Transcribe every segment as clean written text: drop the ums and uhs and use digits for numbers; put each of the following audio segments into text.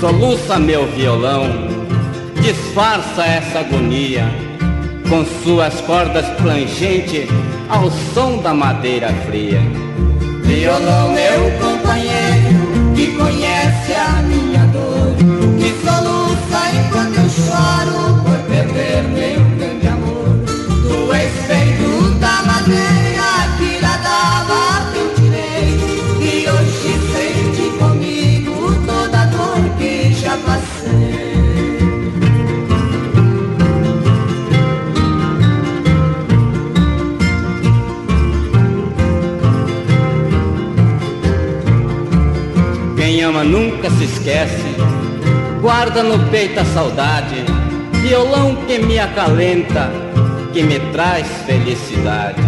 Soluça meu violão, disfarça essa agonia com suas cordas plangentes ao som da madeira fria. Violão, meu companheiro, que conhece a minha dor, que soluça enquanto eu choro por perder meu grande amor. Tu és feito da madeira que lá dava que eu tirei, e hoje sente comigo toda a dor que já passei. Quem ama nunca se esquece, guarda no peito a saudade, violão que me acalenta, que me traz felicidade.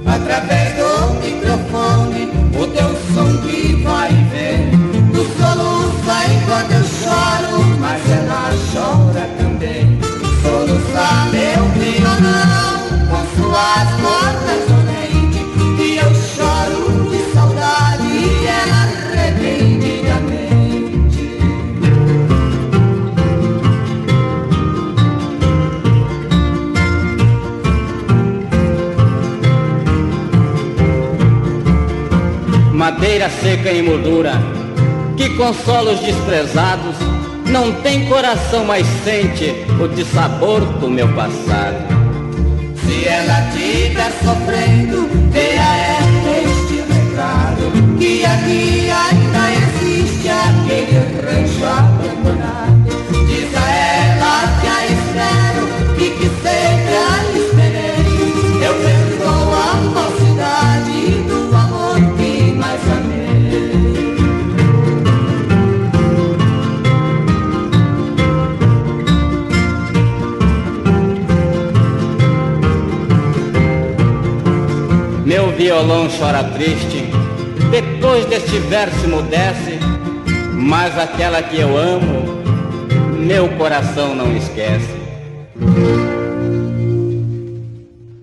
Através do microfone, o teu som que vai e vem, tu soluça enquanto eu choro, mas ela chora também. Soluça meu violão com suas cordas dolentes, e eu choro de saudade e ela repentinamente. Madeira seca em moldura, que consola os desprezados, não tem coração, mas sente o dissabor do meu passado. Se ela tiver sofrendo, dê a ela este recado, que aqui ainda existe aquele rancho abandonado. Diz a ela que a espero e que sempre a esperei. Eu perdoo a falsidade do amor que mais amei. Meu violão chora triste, depois deste verso emudece, mas aquela que eu amo, meu coração não esquece.